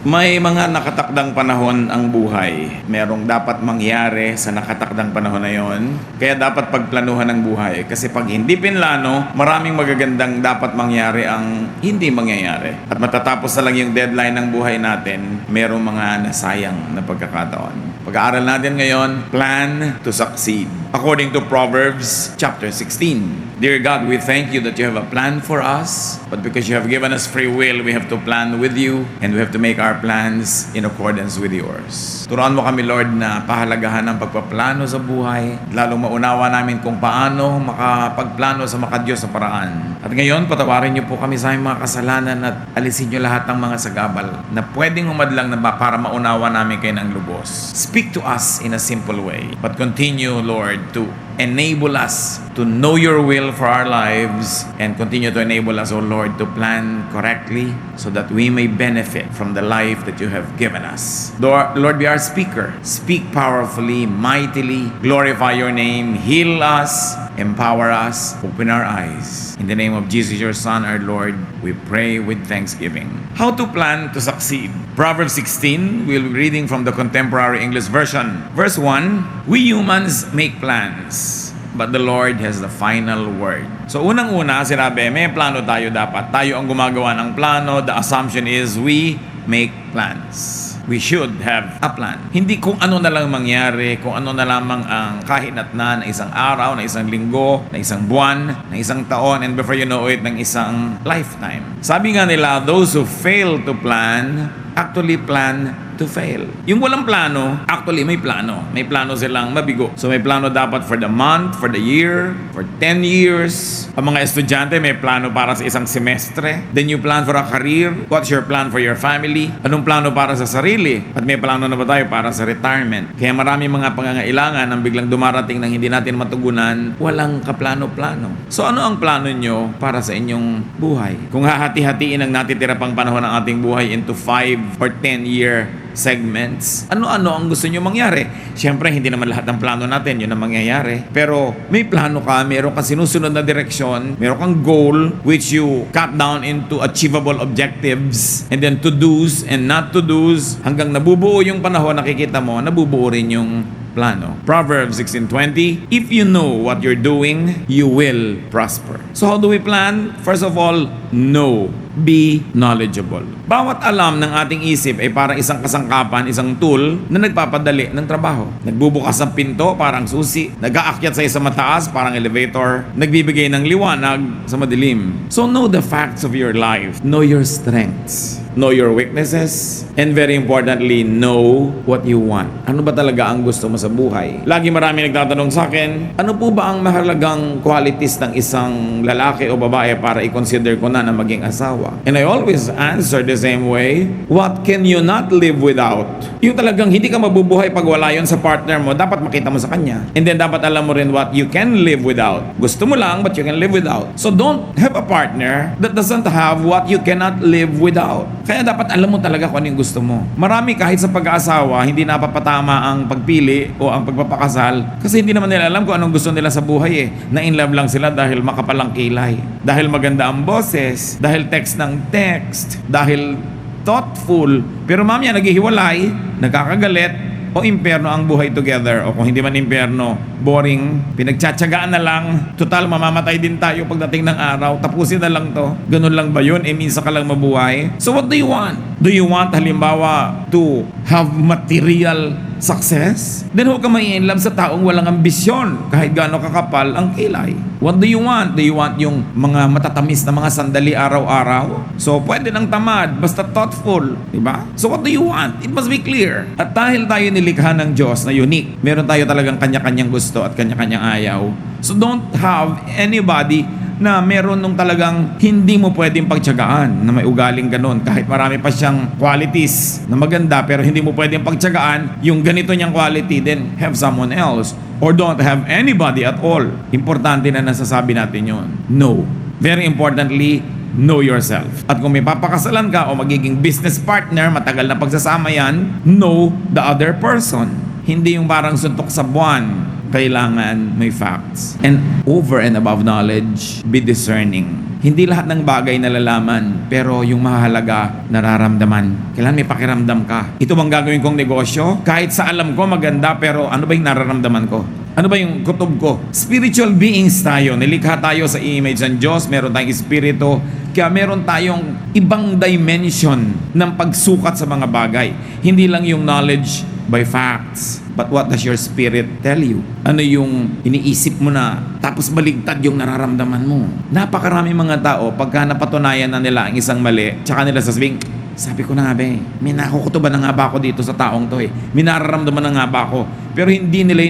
May mga nakatakdang panahon ang buhay. Merong dapat mangyari sa nakatakdang panahon na yon. Kaya dapat pagplanuhan ang buhay. Kasi pag hindi pinlano, maraming magagandang dapat mangyari ang hindi mangyayari. At matatapos na lang yung deadline ng buhay natin, merong mga nasayang na pagkakataon. Pag-aaral natin ngayon, plan to succeed. According to Proverbs chapter 16. Dear God, we thank you that you have a plan for us. But because you have given us free will, we have to plan with you. And we have to make our plans in accordance with yours. Turuan mo kami, Lord, na pahalagahan ang pagpaplano sa buhay. Lalong maunawa namin kung paano makapagplano sa makadiyos na paraan. At ngayon, patawarin niyo po kami sa aming mga kasalanan at alisin niyo lahat ng mga sagabal na pwedeng umadlang na para maunawa namin kayo ng lubos. Speak to us in a simple way. But continue, Lord, to enable us to know your will for our lives and continue to enable us, O Lord, to plan correctly so that we may benefit from the life that you have given us. Lord, be our speaker. Speak powerfully, mightily, glorify your name, heal us, empower us, open our eyes. In the name of Jesus, your Son, our Lord, we pray with thanksgiving. How to plan to succeed. Proverbs 16, we'll be reading from the Contemporary English Version. Verse 1, we humans make plans, but the Lord has the final word. So unang-una, sinabi, may plano tayo dapat. Tayo ang gumagawa ng plano. The assumption is we make plans. We should have a plan. Hindi kung ano na lang mangyari, kung ano na lamang ang kahinat na isang araw, na isang linggo, na isang buwan, na isang taon, and before you know it, ng isang lifetime. Sabi nga nila, those who fail to plan actually plan to fail. Yung walang plano, actually may plano. May plano silang mabigo. So may plano dapat for the month, for the year, for 10 years. Ang mga estudyante may plano para sa isang semestre. Then you plan for a career. What's your plan for your family? Anong plano para sa sarili? At may plano na ba tayo para sa retirement? Kaya marami mga pangangailangan ang biglang dumarating nang hindi natin matugunan, walang kaplano-plano. So ano ang plano nyo para sa inyong buhay? Kung hahati-hatiin ang natitira pang panahon ng ating buhay into 5 or 10-year segments, ano-ano ang gusto nyo mangyari? Siyempre, hindi naman lahat ng plano natin yun ang mangyayari. Pero may plano ka, meron kang sinusunod na direksyon, meron kang goal which you cut down into achievable objectives, and then to-dos and not to-dos, hanggang nabubuo yung panahon, nakikita mo, nabubuo rin yung plano. Proverbs 16:20, if you know what you're doing, you will prosper. So how do we plan? First of all, know. Be knowledgeable. Bawat alam ng ating isip ay parang isang kasangkapan, isang tool na nagpapadali ng trabaho. Nagbubukas ng pinto, parang susi. Nag-aakyat sa isang mataas, parang elevator. Nagbibigay ng liwanag sa madilim. So know the facts of your life. Know your strengths. Know your weaknesses. And very importantly, know what you want. Ano ba talaga ang gusto mo sa buhay? Lagi marami nagtatanong sa akin, ano po ba ang mahalagang qualities ng isang lalaki o babae para i-consider ko na maging asawa? And I always answer the same way, what can you not live without? Yung talagang hindi ka mabubuhay pag wala yun sa partner mo, dapat makita mo sa kanya. And then dapat alam mo rin what you can live without. Gusto mo lang, but you can live without. So don't have a partner that doesn't have what you cannot live without. Kaya dapat alam mo talaga kung ano yung gusto mo. Marami kahit sa pag-aasawa, hindi napapatama ang pagpili o ang pagpapakasal kasi hindi naman nila alam kung anong gusto nila sa buhay eh. Na-in love lang sila dahil makapalang kilay. Dahil maganda ang boses. Dahil text ng text. Dahil thoughtful. Pero mamaya naghihiwalay, nagkakagalit, o impyerno ang buhay together. O kung hindi man impyerno, boring, pinagtsatsagaan na lang, total mamamatay din tayo pagdating ng araw, tapusin na lang to. Ganun lang ba yun? Minsan ka lang mabuhay. So what do you want? Do you want halimbawa to have material success? Then huwag ka mai-inlove sa taong walang ambisyon kahit gaano kakapal ang kilay. What do you want? Do you want yung mga matatamis na mga sandali araw-araw? So pwede ng tamad, basta thoughtful, di ba? So what do you want? It must be clear. At dahil tayo nilikha ng Diyos na unique, meron tayo talagang kanya-kanyang gusto at kanya-kanyang ayaw. So don't have anybody na meron nung talagang hindi mo pwedeng pagtyagaan na may ugaling ganun. Kahit marami pa siyang qualities na maganda pero hindi mo pwedeng pagtyagaan yung ganito niyang quality, then have someone else. Or don't have anybody at all. Importante na nasasabi natin yun. No. Very importantly, know yourself. At kung may papakasalan ka o magiging business partner, matagal na pagsasama yan, know the other person. Hindi yung parang suntok sa buwan. Kailangan may facts. And over and above knowledge, be discerning. Hindi lahat ng bagay nalalaman, pero yung mahalaga, nararamdaman. Kailan may pakiramdam ka. Ito bang gagawin kong negosyo? Kahit sa alam ko maganda, pero ano ba yung nararamdaman ko? Ano ba yung kutob ko? Spiritual beings tayo. Nilikha tayo sa image ng Diyos. Meron tayong espiritu. Kaya meron tayong ibang dimension ng pagsukat sa mga bagay. Hindi lang yung knowledge by facts. But what does your spirit tell you? Ano yung iniisip mo na tapos baligtad yung nararamdaman mo? Napakarami mga tao, pagka napatunayan na nila ang isang mali, tsaka nila sasabihin, sabi ko na nga ba may nakukutuban na nga ba ako dito sa taong to may nararamdaman na nga ba ako? Pero hindi nila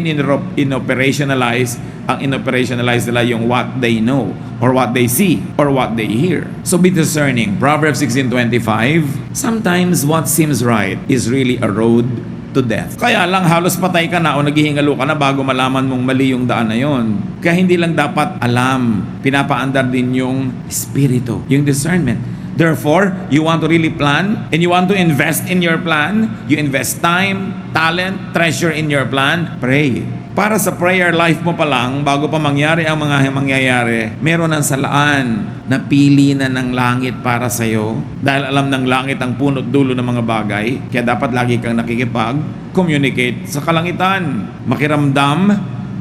in-operationalize. Ang in-operationalize nila yung what they know, or what they see, or what they hear. So be discerning. Proverbs 16:25, sometimes what seems right is really a road to death. Kaya lang halos patay ka na o naghihingalo ka na bago malaman mong mali yung daan na yon. Kaya hindi lang dapat alam, pinapaandar din yung espiritu, yung discernment. Therefore, you want to really plan and you want to invest in your plan. You invest time, talent, treasure in your plan. Pray. Para sa prayer life mo pa lang, bago pa mangyari ang mga mangyayari, meron ng salaan na pili na ng langit para sa'yo. Dahil alam ng langit ang punot dulo ng mga bagay, kaya dapat lagi kang nakikipag-communicate sa kalangitan. Makiramdam,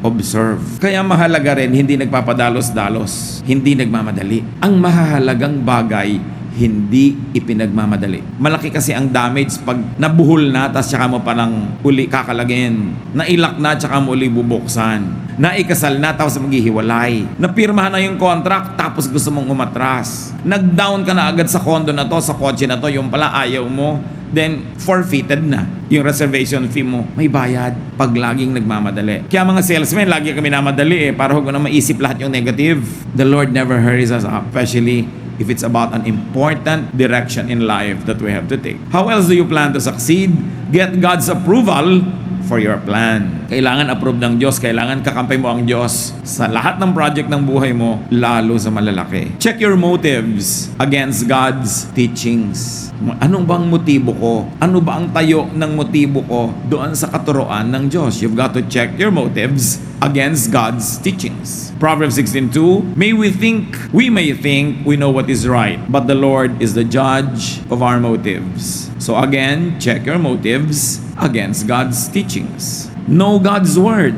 observe. Kaya mahalaga rin, hindi nagpapadalos-dalos, hindi nagmamadali. Ang mahalagang bagay, hindi ipinagmamadali. Malaki kasi ang damage pag nabuhol na, tapos tsaka mo palang uli kakalagin. Nailak na, tsaka mo uli bubuksan. Naikasal na, tapos maghihiwalay. Napirmahan na yung contract, tapos gusto mong umatras. Nag-down ka na agad sa condo na to, sa kotse na to, yung pala ayaw mo. Then, forfeited na yung reservation fee mo. May bayad pag laging nagmamadali. Kaya mga salesmen, lagi kami namadali para huwag na maisip lahat yung negative. The Lord never hurries us up, especially if it's about an important direction in life that we have to take. How else do you plan to succeed? Get God's approval for your plan. Kailangan approve ng Diyos. Kailangan kakampay mo ang Diyos sa lahat ng project ng buhay mo, lalo sa malalaki. Check your motives against God's teachings. Anong bang motibo ko? Ano ba ang tayo ng motibo ko doon sa katuroan ng Diyos? You've got to check your motives against God's teachings. Proverbs 16:2, we may think we know what is right, but the Lord is the judge of our motives. So again, check your motives against God's teachings. Know God's word.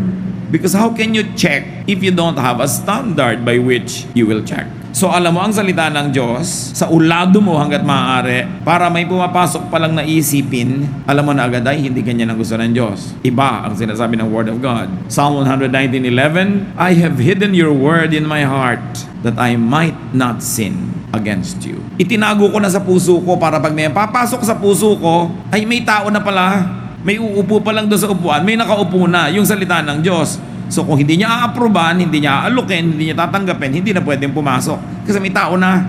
Because how can you check if you don't have a standard by which you will check? So alam mo ang salita ng Diyos, sa ulado mo hanggat maaari, para may pumapasok pa lang na isipin, alam mo na agad ay hindi ganyan ang gusto ng Diyos. Iba ang sinasabi ng Word of God. Psalm 119:11, I have hidden your word in my heart that I might not sin against you. Itinago ko na sa puso ko para pag may papasok sa puso ko, ay may tao na pala, may uupo pa lang doon sa upuan, may nakaupo na, yung salita ng Diyos. So kung hindi niya aaproban, hindi niya aalukin, hindi niya tatanggapin, hindi na pwedeng pumasok. Kasi may tao na,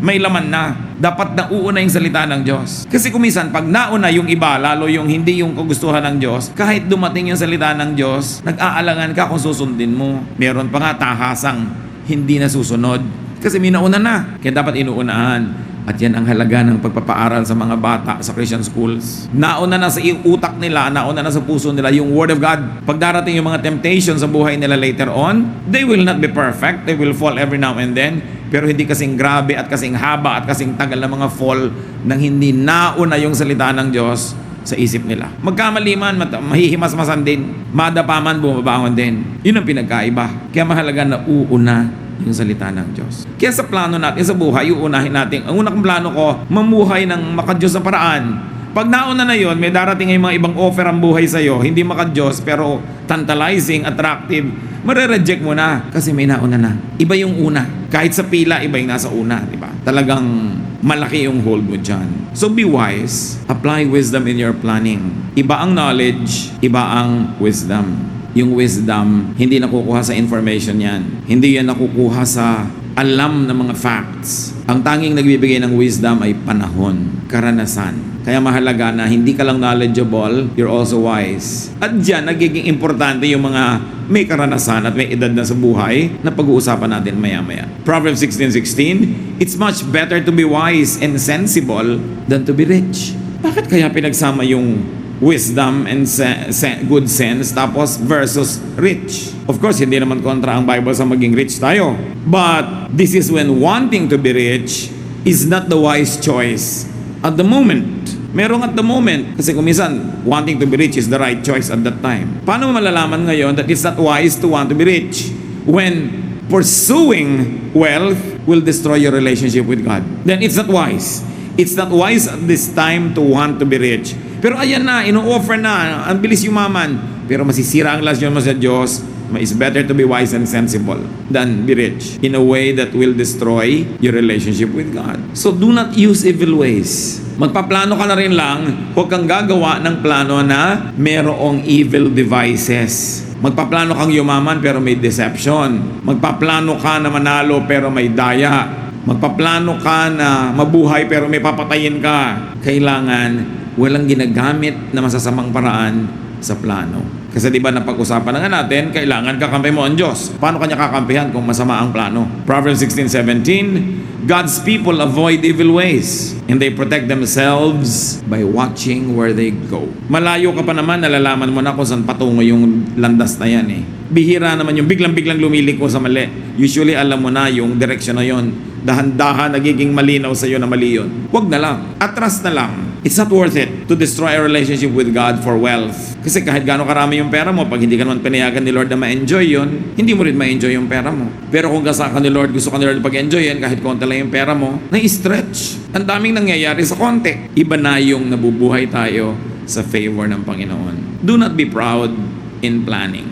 may laman na. Dapat na uuna yung salita ng Diyos. Kasi kumisan, pag nauna yung iba, lalo yung hindi yung kagustuhan ng Diyos, kahit dumating yung salita ng Diyos, nag-aalangan ka kung susundin mo. Meron pa nga tahasang hindi na susunod. Kasi may nauna na. Kaya dapat inuunahan. At yan ang halaga ng pagpapaaral sa mga bata sa Christian schools. Nauna na sa utak nila, nauna na sa puso nila yung Word of God. Pag darating yung mga temptations sa buhay nila later on, they will not be perfect. They will fall every now and then. Pero hindi kasing grabe at kasing haba at kasing tagal ng mga fall nang hindi nauna yung salita ng Diyos sa isip nila. Magkamali man, mahihimas-masan din. Madapa man, bumabangon din. Yun ang pinagkaiba. Kaya mahalaga na uuna yung salita ng Diyos. Kaya sa plano natin sa buhay, uunahin natin. Ang unang plano ko, mamuhay ng makadiyos na paraan. Pag nauna na yon, may darating ay mga ibang offer ang buhay sa'yo, hindi makadiyos pero tantalizing, attractive, marereject mo na kasi may nauna na. Iba yung una. Kahit sa pila, iba yung nasa una, di ba? Talagang malaki yung hold mo dyan. So be wise. Apply wisdom in your planning. Iba ang knowledge, iba ang wisdom. Yung wisdom, hindi nakukuha sa information yan. Hindi yan nakukuha sa alam ng mga facts. Ang tanging nagbibigay ng wisdom ay panahon, karanasan. Kaya mahalaga na hindi ka lang knowledgeable, you're also wise. At dyan, nagiging importante yung mga may karanasan at may edad na sa buhay na pag-uusapan natin maya-maya. Proverbs 16:16, it's much better to be wise and sensible than to be rich. Bakit kaya pinagsama yung wisdom and good sense, tapos versus rich. Of course, hindi naman kontra ang Bible sa maging rich tayo. But this is when wanting to be rich is not the wise choice at the moment. Merong at the moment. Kasi kung minsan, wanting to be rich is the right choice at that time. Paano mo malalaman ngayon that it's not wise to want to be rich? When pursuing wealth will destroy your relationship with God. Then it's not wise. It's not wise at this time to want to be rich. Pero ayan na, ino-offer na, ang bilis yumaman. Pero masisira ang relasyon mo sa Diyos. It's better to be wise and sensible than be rich in a way that will destroy your relationship with God. So do not use evil ways. Magpaplano ka na rin lang, huwag kang gagawa ng plano na merong evil devices. Magpaplano kang yumaman pero may deception. Magpaplano ka na manalo pero may daya. Magpaplano ka na mabuhay pero may papatayin ka. Kailangan walang ginagamit na masasamang paraan sa plano. Kasi di ba napag-usapan na nga natin, kailangan kakampi mo ang Diyos. Paano kanya kakampihan kung masama ang plano? Proverbs 16:17, God's people avoid evil ways and they protect themselves by watching where they go. Malayo ka pa naman, nalalaman mo na kung saan patungo yung landas na yan eh. Bihira naman yung biglang-biglang lumiliko sa mali. Usually alam mo na yung direksyon na yon. Dahan-dahan nagiging malinaw sa iyo na mali yun. Huwag na lang. Atras na lang. It's not worth it to destroy a relationship with God for wealth. Kasi kahit gaano karami yung pera mo, pag hindi ka naman pinayagan ni Lord na ma-enjoy yun, hindi mo rin ma-enjoy yung pera mo. Pero kung gasa ka ni Lord, gusto ka ni Lord pag-enjoy yan, kahit konti lang yung pera mo, na-stretch. Ang daming nangyayari sa konti. Iba na yung nabubuhay tayo sa favor ng Panginoon. Do not be proud in planning.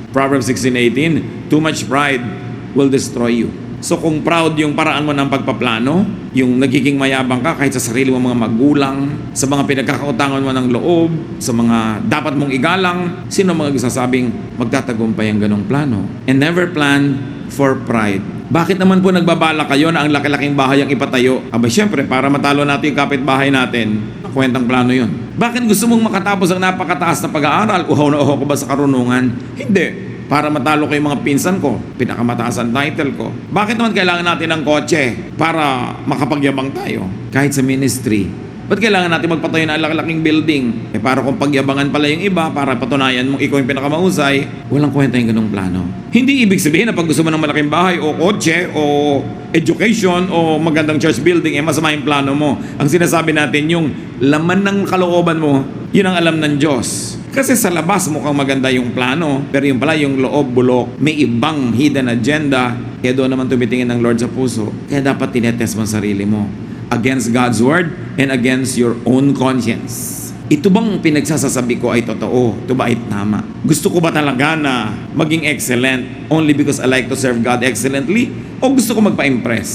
Proverbs 16:18, too much pride will destroy you. So kung proud yung paraan mo ng pagpaplano, yung nagiging mayabang ka kahit sa sarili mo mga magulang, sa mga pinagkakautangan mo ng loob, sa mga dapat mong igalang, sino mga sasabing magtatagumpay ang ganong plano? And never plan for pride. Bakit naman po nagbabala kayo na ang laki-laking bahay ang ipatayo? Aba syempre, para matalo natin yung kapitbahay natin, kwentang plano yun. Bakit gusto mong makatapos ang napakataas na pag-aaral? Uhaw na uhaw ko ba sa karunungan? Hindi. Para matalo ko yung mga pinsan ko, pinakamataas ang title ko. Bakit naman kailangan natin ng kotse? Para makapagyabang tayo. Kahit sa ministry. Ba't kailangan natin magpatayo ng laki-laking building? Para kung pagyabangan pala yung iba, para patunayan mong ikaw yung pinakamahusay, walang kwenta yung ganung plano. Hindi ibig sabihin na pag gusto mo ng malaking bahay, o kotse, o education, o magandang church building, masama yung plano mo. Ang sinasabi natin, yung laman ng kalooban mo, yun ang alam ng Diyos. Kasi sa labas mukhang maganda yung plano, pero yung pala yung loob bulok, may ibang hidden agenda, kaya doon naman tumitingin ng Lord sa puso. Kaya dapat tinetest mo sarili mo against God's word and against your own conscience. Ito bang pinagsasasabi ko ay totoo? Ito ba ay tama? Gusto ko ba talaga na maging excellent only because I like to serve God excellently? O gusto ko magpa-impress?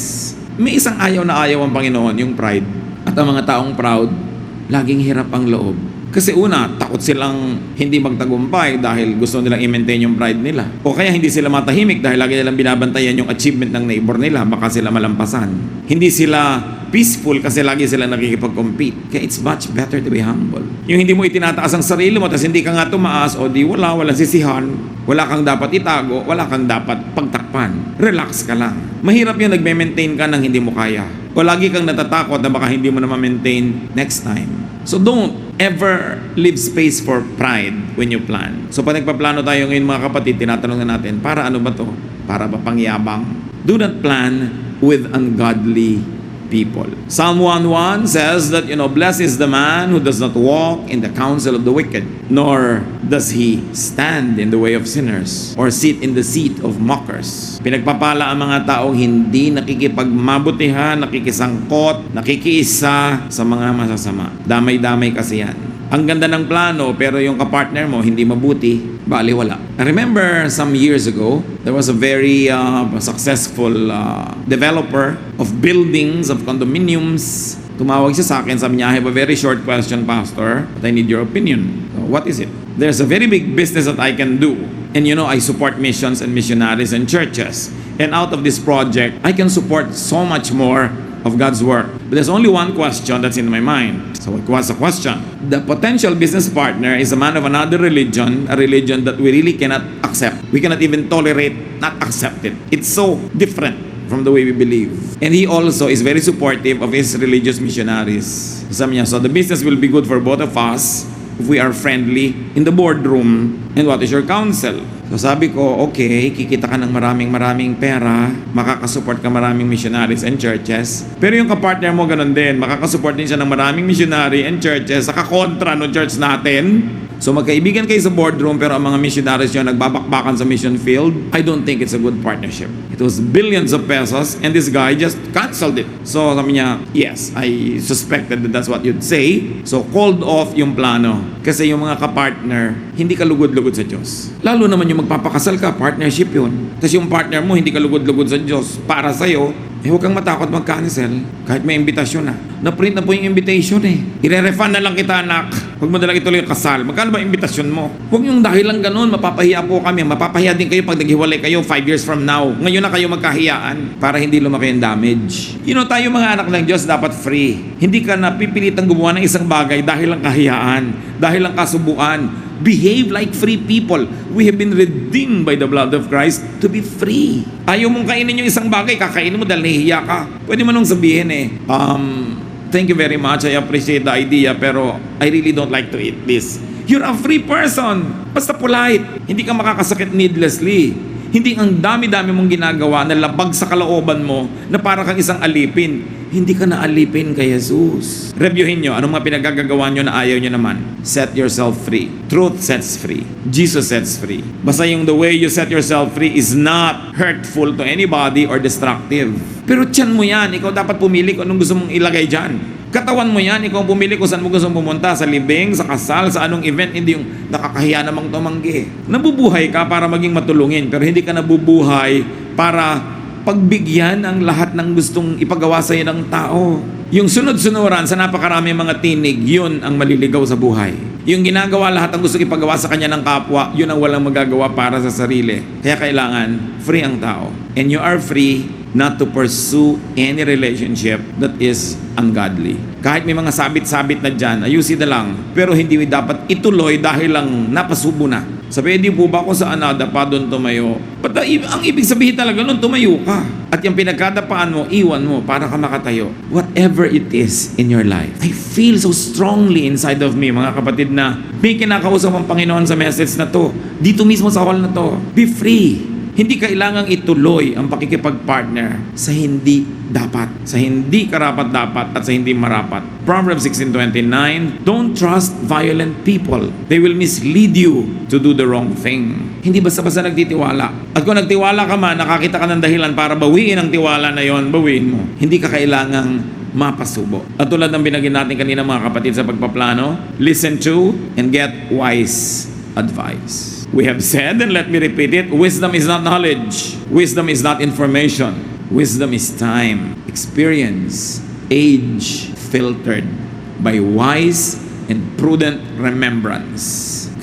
May isang ayaw na ayaw ang Panginoon, yung pride. At ang mga taong proud, laging hirap ang loob. Kasi una, takot silang hindi magtagumpay dahil gusto nilang i-maintain yung pride nila. O kaya hindi sila matahimik dahil lagi nilang binabantayan yung achievement ng neighbor nila, baka sila malampasan. Hindi sila peaceful kasi lagi sila nakikipag-compete. Kaya it's much better to be humble. Yung hindi mo itinataas ang sarili mo tapos hindi ka nga tumaas, o di walang sisihan, wala kang dapat itago, wala kang dapat pagtakpan. Relax ka lang. Mahirap yung nagme-maintain ka ng hindi mo kaya. O lagi kang natatakot na baka hindi mo na ma-maintain next time. So don't ever leave space for pride when you plan. So pag nagpaplano tayo ngayon mga kapatid, tinatanong na natin, para ano ba to? Para ba pangyabang? Do not plan with ungodly people. Psalm 1:1 says that, blessed is the man who does not walk in the counsel of the wicked, nor does he stand in the way of sinners, or sit in the seat of mockers. Pinagpapala ang mga taong hindi nakikipagmabutihan, nakikisangkot, nakikiisa sa mga masasama. Damay-damay kasi yan. Ang ganda ng plano, pero yung kapartner mo hindi mabuti, baliwala. I remember some years ago, there was a very successful developer of buildings, of condominiums. Tumawag siya sa akin, sabi niya, I have a very short question, Pastor, but I need your opinion. So, what is it? There's a very big business that I can do. And I support missions and missionaries and churches. And out of this project, I can support so much more of God's work. But there's only one question that's in my mind. So what's the question? The potential business partner is a man of another religion, a religion that we really cannot accept. We cannot even tolerate, not accept it. It's so different from the way we believe. And he also is very supportive of his religious missionaries. Sabi niya, so the business will be good for both of us, if we are friendly in the boardroom, and what is your counsel? So sabi ko, okay, kikita ka ng maraming pera, makakasupport ka maraming missionaries and churches. Pero yung kapartner mo ganun din, makakasupport din siya ng maraming missionary and churches, saka kontra no church natin. So magkaibigan kayo sa boardroom pero ang mga missionaries nyo nagbabakbakan sa mission field. I don't think it's a good partnership. It was billions of pesos and this guy just canceled it. So sabi niya, yes, I suspected that that's what you'd say. So called off yung plano. Kasi yung mga kapartner, hindi ka lugod-lugod sa Diyos. Lalo naman yung magpapakasal ka, partnership yun. Tapos yung partner mo, hindi ka lugod-lugod sa Diyos para sa'yo, huwag kang matakot mag-cancel kahit may invitation na. Na-print na po yung invitation Ire-refund na lang kita, anak. Huwag mo dalang ituloy yung kasal. Magkano ba invitation mo? Huwag yung dahil lang ganun, mapapahiya po kami. Mapapahiya din kayo pag naghiwalay kayo 5 years from now. Ngayon na kayo magkahiyaan para hindi lumaki yung damage. Tayo mga anak ng Diyos dapat free. Hindi ka napipilitang gumawa ng isang bagay dahil lang kahiyaan, dahil lang kasubuan. Behave like free people. We have been redeemed by the blood of Christ to be free. Ayaw mong kainin yung isang bagay, kakainin mo dahil nahihiya ka. Pwede mo nung sabihin thank you very much, I appreciate the idea, pero I really don't like to eat this. You're a free person. Basta polite. Hindi ka makakasakit needlessly. Hindi ang dami-dami mong ginagawa na labag sa kalooban mo na para kang isang alipin. Hindi ka na alipin kay Jesus. Reviewin nyo, anong mga pinagagagawa nyo na ayaw nyo naman. Set yourself free. Truth sets free. Jesus sets free. Basta yung the way you set yourself free is not hurtful to anybody or destructive. Pero tiyan mo yan, ikaw dapat pumili kung anong gusto mong ilagay dyan. Katawan mo yan, ikaw pumili kung saan mo gusto pumunta, sa libing, sa kasal, sa anong event, hindi yung nakakahiya namang tumanggi. Nabubuhay ka para maging matulungin, pero hindi ka nabubuhay para pagbigyan ang lahat ng gustong ipagawa sa iyo ng tao. Yung sunod-sunuran sa napakarami mga tinig, yun ang maliligaw sa buhay. Yung ginagawa lahat ang gusto ipagawa sa kanya ng kapwa, yun ang walang magagawa para sa sarili. Kaya kailangan free ang tao. And you are free not to pursue any relationship that is ungodly. Kahit may mga sabit-sabit na dyan, ayusin na lang. Pero hindi dapat ituloy dahil lang napasubo na. Sabi, di po ba kung saan nadapa doon tumayo? But ang ibig sabihin talaga nun, tumayo ka. At yung pinagkadapaan mo, iwan mo para ka makatayo. Whatever it is in your life. I feel so strongly inside of me, mga kapatid, na may kinakausap ang Panginoon sa message na to. Dito mismo sa hall na to. Be free. Hindi kailangang ituloy ang pakikipag-partner sa hindi dapat, sa hindi karapat-dapat at sa hindi marapat. Proverbs 16:29, don't trust violent people. They will mislead you to do the wrong thing. Hindi basta-basta nagtitiwala. At kung nagtiwala ka man, nakakita ka ng dahilan para bawiin ang tiwala na yon, bawiin mo. Hindi ka kailangang mapasubo. At tulad ng binagin natin kanina mga kapatid sa pagpaplano, listen to and get wise advice. We have said, and let me repeat it, wisdom is not knowledge. Wisdom is not information. Wisdom is time, experience, age, filtered by wise and prudent remembrance.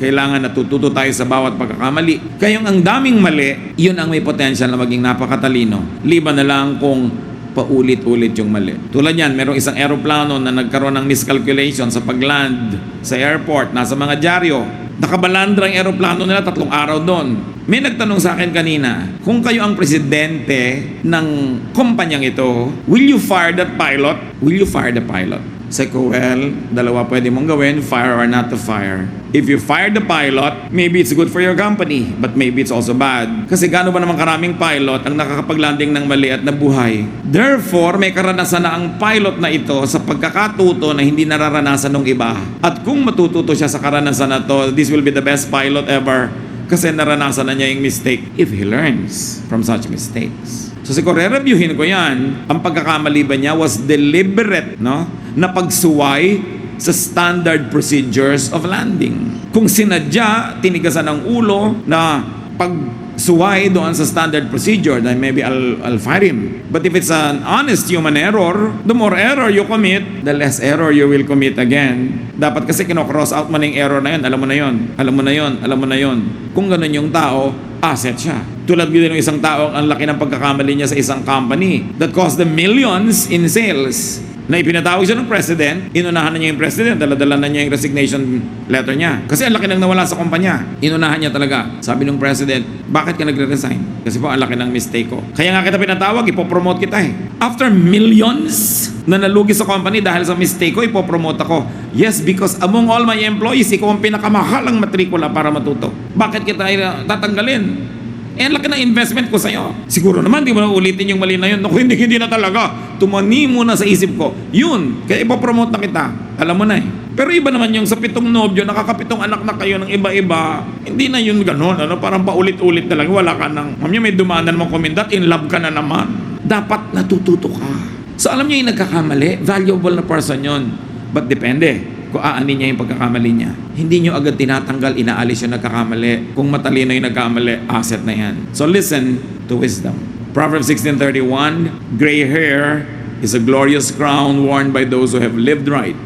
Kailangan natututo tayo sa bawat pagkakamali. Kayong ang daming mali, yun ang may potential na maging napakatalino. Liban na lang kung paulit-ulit yung mali. Tulad yan, merong isang aeroplano na nagkaroon ng miscalculation sa pagland sa airport, nasa mga dyaryo. Nakabalandra ang aeroplano nila, 3 araw doon. May nagtanong sa akin kanina, kung kayo ang presidente ng kumpanyang ito, will you fire that pilot? Will you fire the pilot? Sabi ko, well, dalawa pwede mong gawin, fire or not to fire. If you fire the pilot, maybe it's good for your company, but maybe it's also bad. Kasi gaano ba naman karaming pilot ang nakakapaglanding ng mali at nabuhay? Therefore, may karanasan na ang pilot na ito sa pagkakatuto na hindi nararanasan ng iba. At kung matututo siya sa karanasan na to, this will be the best pilot ever. Kasi naranasan na niya yung mistake if he learns from such mistakes. So siguro, re-reviewin ko yan. Ang pagkakamali ba niya was deliberate, no? Na pagsuway sa standard procedures of landing. Kung sinadya, tinigasan ng ulo na pagsuway doon sa standard procedure, then maybe I'll fire him. But if it's an honest human error, the more error you commit, the less error you will commit again. Dapat kasi kino-cross out mo na yung error na yun. Alam mo na yun. Alam mo na yun. Alam mo na yun. Kung ganun yung tao, asset siya. Tulad din ng isang tao, ang laki ng pagkakamali niya sa isang company that cost them millions in sales. na ipinatawag siya ng president, inunahan na niya yung president, dala-dala na niya yung resignation letter niya. Kasi ang laki nang nawala sa kumpanya. Inunahan niya talaga. Sabi ng president, bakit ka nagre-resign? Kasi po ang laki ng mistake ko. Kaya nga kita pinatawag, ipopromote kita eh. After millions na nalugi sa company dahil sa mistake ko, ipopromote ako. Yes, because among all my employees, ikaw ang pinakamahalang matrikula para matuto. Bakit kita tatanggalin? Eh, laki ng investment ko sa'yo. Siguro naman, di mo na ulitin yung mali na yun. Naku, hindi na talaga. Tumani mo na sa isip ko. Yun, kaya ipopromote na kita. Alam mo na eh. Pero iba naman yung sa 7 nobyo, nakakapitong anak na kayo ng iba-iba. Hindi na yun ganun. Parang paulit-ulit na lang. Wala ka nang, ma'am, may dumaan na naman komendat, in love ka na naman. Dapat natututo ka. So alam niyo yung nagkakamali, valuable na person yun. But depende kung aanin niya yung pagkakamali niya. Hindi nyo agad tinatanggal, inaalis yung nagkakamali. Kung matalino yung nagkakamali, asset na yan. So listen to wisdom. Proverbs 16:31, gray hair is a glorious crown worn by those who have lived right.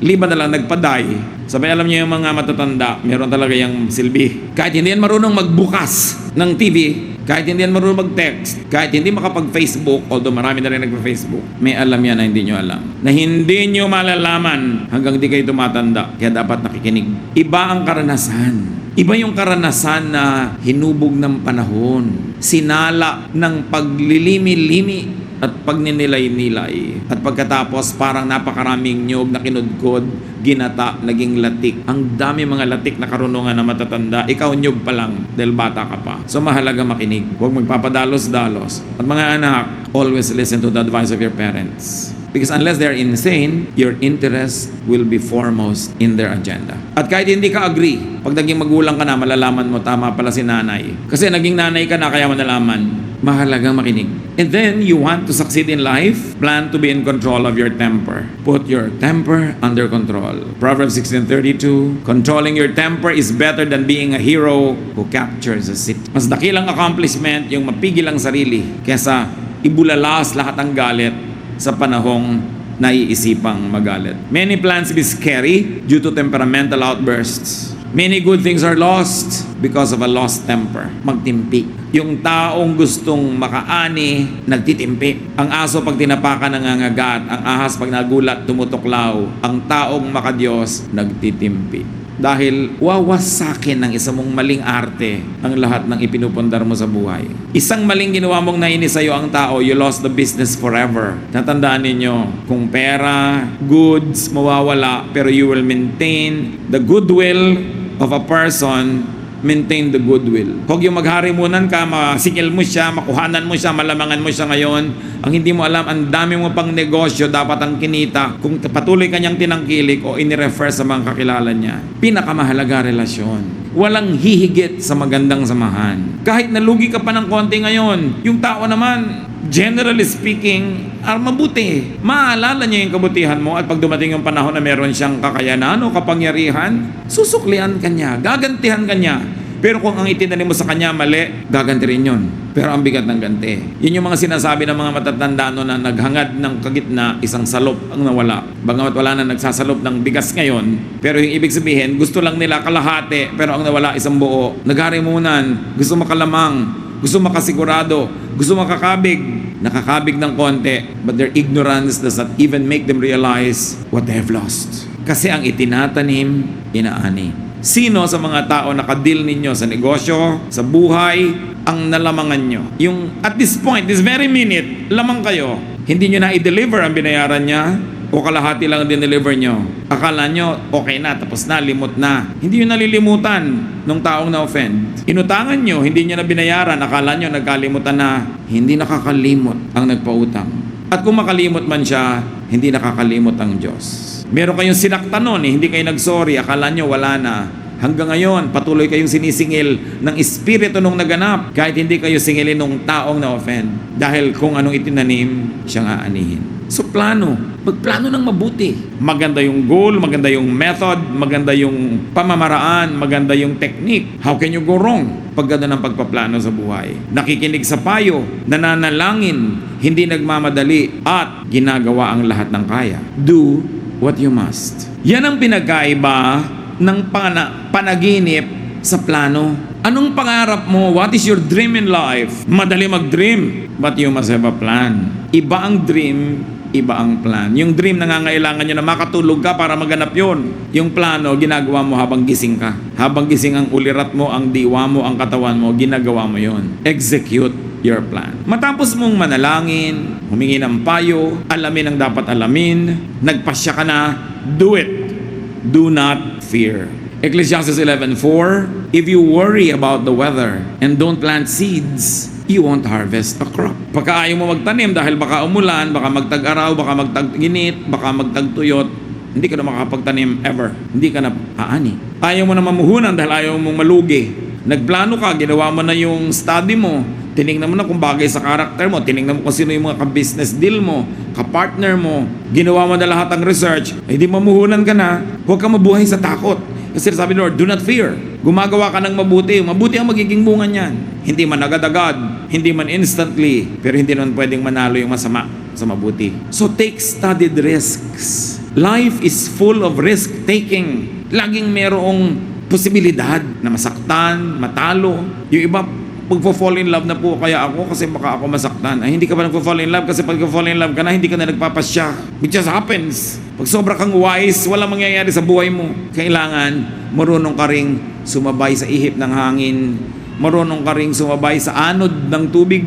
Liba na lang nagpaday. Sabi, alam niyo yung mga matatanda, meron talaga yung silbi. Kahit hindi yan marunong magbukas ng TV, kahit hindi yan marunong mag-text, kahit hindi makapag-Facebook, although marami na rin nagpa-Facebook, may alam yan na hindi nyo alam. Na hindi nyo malalaman hanggang di kayo tumatanda. Kaya dapat nakikinig. Iba ang karanasan. Iba yung karanasan na hinubog ng panahon. Sinala ng paglilimi-limi at pagninilay-nilay. At pagkatapos parang napakaraming nyog na kinudkod, ginata, naging latik. Ang dami mga latik na karunungan na matatanda. Ikaw nyog pa lang dahil bata ka pa. So mahalaga makinig. Huwag magpapadalos-dalos. At mga anak, always listen to the advice of your parents. Because unless they're insane, your interest will be foremost in their agenda. At kahit hindi ka agree, pag naging magulang ka na, malalaman mo tama pala si nanay. Kasi naging nanay ka na, kaya malalaman. Mahalagang makinig. And then, you want to succeed in life? Plan to be in control of your temper. Put your temper under control. Proverbs 16:32, controlling your temper is better than being a hero who captures a city. Mas dakilang accomplishment yung mapigil ang sarili kesa ibulalas lahat ng galit sa panahong naiisipang magalit. Many plans be scary due to temperamental outbursts. Many good things are lost because of a lost temper. Magtimpi. Yung taong gustong makaani, nagtitimpi. Ang aso pag tinapakan nangangagat, ang ahas pag nagulat, tumutuklaw. Ang taong makadiyos, nagtitimpi. Dahil wawasakin ng isang mong maling arte ang lahat ng ipinupundar mo sa buhay. Isang maling ginawa mong nainis sa'yo ang tao, you lost the business forever. Tatandaan ninyo, kung pera, goods, mawawala, pero you will maintain the goodwill of a person, maintain the goodwill. Huwag yung magharimunan ka, masingil mo siya, makuhanan mo siya, malamangan mo siya ngayon. Ang hindi mo alam, ang dami mo pang negosyo, dapat ang kinita. Kung patuloy kanyang tinangkilik o inirefer sa mga kakilala niya. Pinakamahalaga relasyon. Walang hihigit sa magandang samahan. Kahit nalugi ka pa ng konti ngayon, yung tao naman, generally speaking, mabuti. Maalala niya yung kabutihan mo at pag dumating yung panahon na meron siyang kakayanan o kapangyarihan, susuklian ka niya, gagantihan ka niya. Pero kung ang itinanim mo sa kanya mali, gaganti rin yun. Pero ang bigat ng ganti. Yun yung mga sinasabi ng mga matatanda no, na naghangad ng kagitna, isang salop ang nawala. Bagamat wala na nagsasalop ng bigas ngayon, pero yung ibig sabihin, gusto lang nila kalahati, pero ang nawala isang buo. Nagharimunan, gusto makalamang, gusto makasigurado, gusto makakabig, nakakabig ng konti, but their ignorance does not even make them realize what they have lost. Kasi ang itinatanim, inaani. Sino sa mga tao nakadil ninyo sa negosyo, sa buhay, ang nalamangan nyo? Yung at this point, this very minute, lamang kayo. Hindi nyo na i-deliver ang binayaran niya o kalahati lang din-deliver nyo. Akala nyo, okay na, tapos na, limot na. Hindi nyo nalilimutan nung taong na-offend. Inutangan nyo, hindi nyo na binayaran. Akala nyo, nagkalimutan na. Hindi nakakalimot ang nagpautang. At kung makalimot man siya, hindi nakakalimot ang Diyos. Meron kayong sinaktan nun, hindi kayo nagsorry, akala nyo wala na. Hanggang ngayon, patuloy kayong sinisingil ng espiritu nung naganap, kahit hindi kayo singilin nung taong na-offend. Dahil kung anong itinanim, siyang aanihin. So plano, magplano ng mabuti. Maganda yung goal, maganda yung method, maganda yung pamamaraan, maganda yung technique. How can you go wrong pag gano'n ang pagpaplano sa buhay? Nakikinig sa payo, nananalangin, hindi nagmamadali, at ginagawa ang lahat ng kaya. Do what you must. Yan ang pinagkaiba ng panaginip sa plano. Anong pangarap mo? What is your dream in life? Madali mag-dream, but you must have a plan. Iba ang dream, iba ang plan. Yung dream, nangangailangan nyo na makatulog ka para maganap yon. Yung plano, ginagawa mo habang gising ka. Habang gising ang ulirat mo, ang diwa mo, ang katawan mo, ginagawa mo yon. Execute your plan. Matapos mong manalangin, humingi ng payo, alamin ang dapat alamin, nagpasya ka na, do it. Do not fear. Ecclesiastes 11:4, if you worry about the weather and don't plant seeds, you won't harvest a crop. Pagka ayaw mo magtanim dahil baka umulan, baka magtag-araw, baka magtag-init, baka magtag-tuyot, hindi ka na makakapagtanim ever. Hindi ka na aani. Ayaw mo na mamuhunan dahil ayaw mong malugi. Nagplano ka, ginawa mo na yung study mo, tinignan mo na kung bagay sa karakter mo, tinignan mo kung sino yung mga ka-business deal mo, ka-partner mo, ginawa mo na lahat ng research, hindi mamuhunan ka na, huwag ka mabuhay sa takot. Kasi sabi ni Lord, do not fear. Gumagawa ka ng mabuti. Mabuti ang magiging bunga niyan. Hindi man agad-agad, hindi man instantly, pero hindi naman pwedeng manalo yung masama sa mabuti. So take studied risks. Life is full of risk-taking. Laging merong posibilidad na masaktan, matalo. Yung iba, pag-fall in love na po kaya ako kasi baka ako masaktan. Ay, hindi ka pa nag-fall in love kasi pag fall in love ka na, hindi ka na nagpapasya. It just happens. Pag sobra kang wise, walang mangyayari sa buhay mo. Kailangan, marunong ka ring sumabay sa ihip ng hangin. Marunong ka ring sumabay sa anod ng tubig.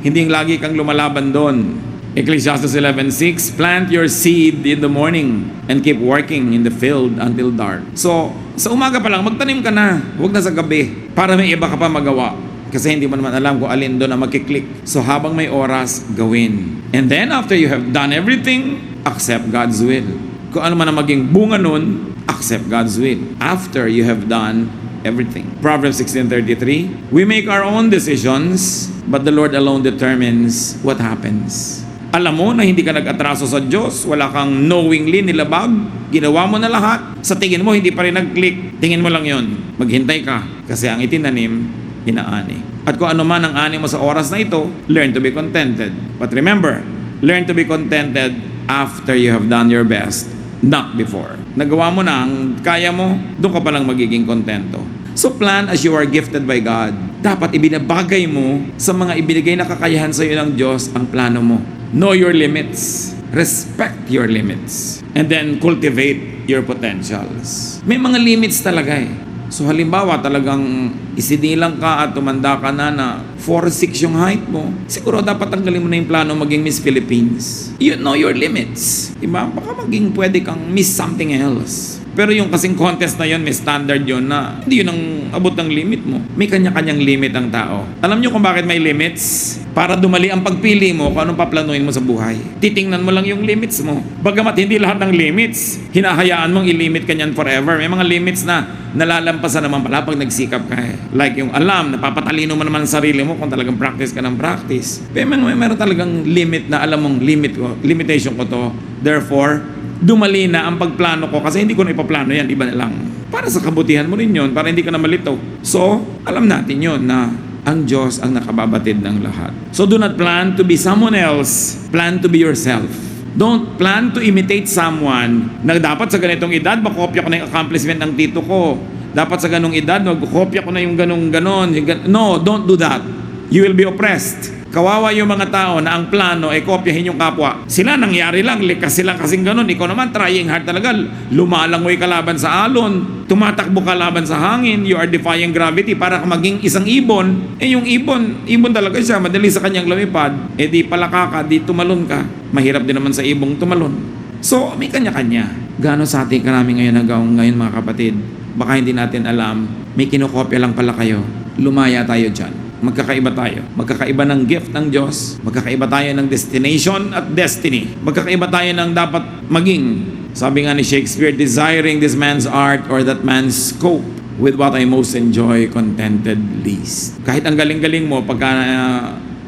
Hindi yung lagi kang lumalaban doon. Ecclesiastes 11:6, plant your seed in the morning and keep working in the field until dark. So, sa umaga pa lang, magtanim ka na. Huwag na sa gabi. Para may iba ka pa magawa. Kasi hindi mo naman alam kung alin doon na magkiklik. So habang may oras, gawin. And then after you have done everything, accept God's will. Kung ano man ang maging bunga nun, accept God's will. After you have done everything. Proverbs 16:33, we make our own decisions, but the Lord alone determines what happens. Alam mo na hindi ka nag-atraso sa Diyos, wala kang knowingly nilabag, ginawa mo na lahat, sa tingin mo hindi pa rin nag-click, tingin mo lang yon. Maghintay ka, kasi ang itinanim, inaani. At kung ano man ang ani mo sa oras na ito, learn to be contented. But remember, learn to be contented after you have done your best, not before. Nagawa mo na ang kaya mo, doon ka palang magiging kontento. So plan as you are gifted by God. Dapat ibinabagay mo sa mga ibinigay na kakayahan sa iyo ng Diyos ang plano mo. Know your limits. Respect your limits. And then cultivate your potentials. May mga limits talaga eh. So halimbawa talagang isinilang ka at tumanda ka na 4'6" yung height mo, siguro dapat tanggalin mo na yung plano maging Miss Philippines. You know your limits. Diba? Baka maging pwede kang Miss something else. Pero yung kasing contest na yun, may standard yun na hindi yun ang abot ng limit mo. May kanya-kanyang limit ang tao. Alam nyo kung bakit may limits? Para dumali ang pagpili mo kung anong paplanuin mo sa buhay. Titingnan mo lang yung limits mo. Bagamat hindi lahat ng limits, hinahayaan mong ilimit ka niyan forever. May mga limits na nalalampasan naman pala pag nagsikap ka eh. Like yung alam, napapatalino mo naman ang sarili mo kung talagang practice ka ng practice. Pero meron talagang limit na alam mong limitation ko to. Therefore, dumali na ang pagplano ko kasi hindi ko na ipaplano yan, iba na lang. Para sa kabutihan mo rin yun, para hindi ka na malito. So, alam natin yun na ang Diyos ang nakababatid ng lahat. So, do not plan to be someone else. Plan to be yourself. Don't plan to imitate someone na dapat sa ganitong edad, makopya ko na yung accomplishment ng tito ko. Dapat sa ganong edad, magkopya ko na yung ganon. No, don't do that. You will be oppressed. Kawawa yung mga tao na ang plano ay kopyahin yung kapwa. Sila nangyari lang, likas sila kasing ganun. Ikaw naman trying hard talaga. Lumalangoy kalaban sa alon. Tumatakbo kalaban sa hangin. You are defying gravity para maging isang ibon. Eh yung ibon talaga siya. Madali sa kanyang lumipad. Eh di palaka ka, di tumalon ka. Mahirap din naman sa ibong tumalon. So may kanya-kanya. Gano'n sa ating karami ngayon ngayon mga kapatid. Baka hindi natin alam. May kinokopya lang pala kayo. Lumaya tayo dyan. Magkakaiba tayo. Magkakaiba ng gift ng Diyos. Magkakaiba tayo ng destination at destiny. Magkakaiba tayo ng dapat maging. Sabi nga ni Shakespeare, desiring this man's art or that man's scope, with what I most enjoy, contented least. Kahit ang galing-galing mo, pagka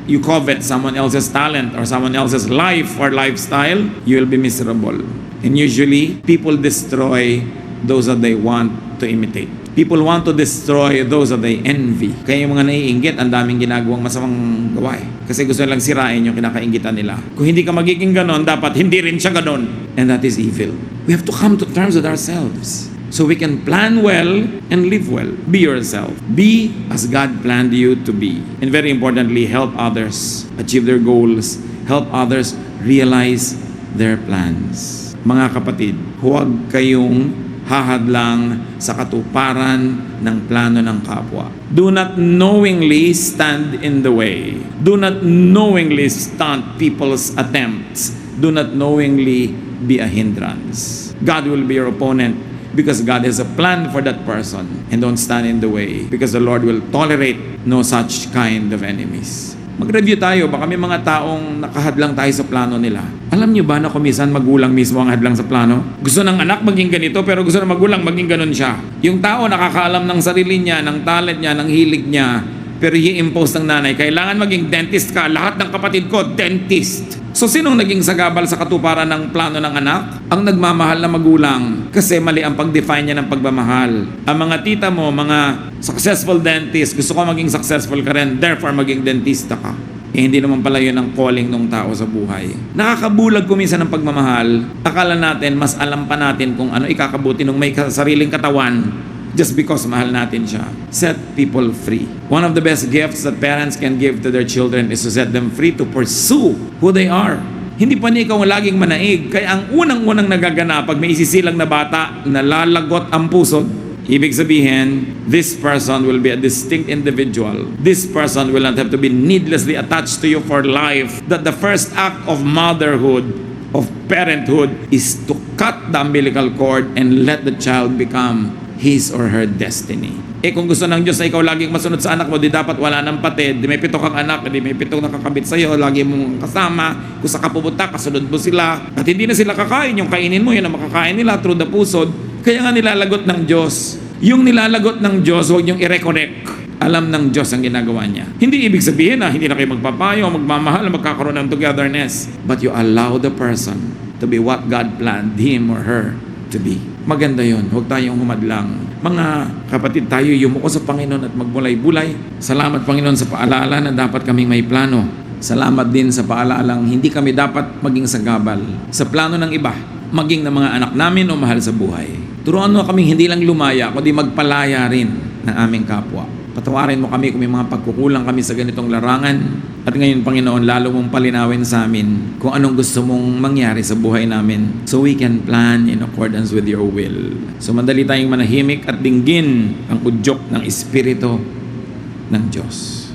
you covet someone else's talent or someone else's life or lifestyle, you will be miserable. And usually, people destroy those that they want to imitate. People want to destroy those that they envy. Kaya yung mga naiinggit, ang daming ginagawang masamang gawa eh. Kasi gusto nilang sirain yung kinakainggitan nila. Kung hindi ka magiging ganon, dapat hindi rin siya ganon. And that is evil. We have to come to terms with ourselves. So we can plan well and live well. Be yourself. Be as God planned you to be. And very importantly, help others achieve their goals. Help others realize their plans. Mga kapatid, huwag kayong hahadlang sa katuparan ng plano ng kapwa. Do not knowingly stand in the way. Do not knowingly stunt people's attempts. Do not knowingly be a hindrance. God will be your opponent because God has a plan for that person. And don't stand in the way because the Lord will tolerate no such kind of enemies. Mag-review tayo, baka may mga taong nakahadlang tayo sa plano nila. Alam niyo ba na kumisan magulang mismo ang hadlang sa plano? Gusto ng anak maging ganito, pero gusto ng magulang maging ganun siya. Yung tao nakakaalam ng sarili niya, ng talent niya, ng hilig niya, pero i-impose ng nanay, kailangan maging dentist ka. Lahat ng kapatid ko, dentist. So sinong naging sagabal sa katuparan ng plano ng anak? Ang nagmamahal na magulang. Kasi mali ang pag-define niya ng pagmamahal. Ang mga tita mo, mga successful dentist, gusto ko maging successful ka rin, therefore maging dentista ka. Eh, hindi naman pala yun ang calling ng tao sa buhay. Nakakabulag kuminsan ng pagmamahal. Akala natin, mas alam pa natin kung ano ikakabuti nung may sariling katawan just because mahal natin siya. Set people free. One of the best gifts that parents can give to their children is to set them free to pursue who they are. Hindi pa niya ikaw laging manaig. Kaya ang unang-unang nagaganap pag may isisilang na bata, nalalagot ang puso. Ibig sabihin, this person will be a distinct individual. This person will not have to be needlessly attached to you for life. That the first act of motherhood, of parenthood, is to cut the umbilical cord and let the child become his or her destiny. Eh kung gusto ng Diyos na ikaw laging masunod sa anak mo, di dapat wala ng patid, di may 7 kang anak, di may 7 nakakabit sa'yo, lagi mong kasama, kung saan ka pupunta, kasunod mo sila, at hindi na sila kakain, yung kainin mo, yun ang makakain nila through the pusod. Kaya nga nilalagot ng Diyos. Yung nilalagot ng Diyos, huwag niyong i-reconnect. Alam ng Diyos ang ginagawa niya. Hindi ibig sabihin na hindi na kayo magpapayo, magmamahal, magkakaroon ng togetherness. But you allow the person to be what God planned him or her to be. Maganda yon. Huwag tayong humadlang. Mga kapatid, tayo yumuko sa Panginoon at magbulay-bulay. Salamat Panginoon sa paalala na dapat kaming may plano. Salamat din sa paalalang hindi kami dapat maging sagabal sa plano ng iba, maging ng mga anak namin o mahal sa buhay. Turuan mo kaming hindi lang lumaya, kundi magpalaya rin ng aming kapwa. Patawarin mo kami kung may mga pagkukulang kami sa ganitong larangan. At ngayon, Panginoon, lalo mong palinawin sa amin kung anong gusto mong mangyari sa buhay namin so we can plan in accordance with your will. So mandali tayong manahimik at dinggin ang udyok ng Espiritu ng Diyos.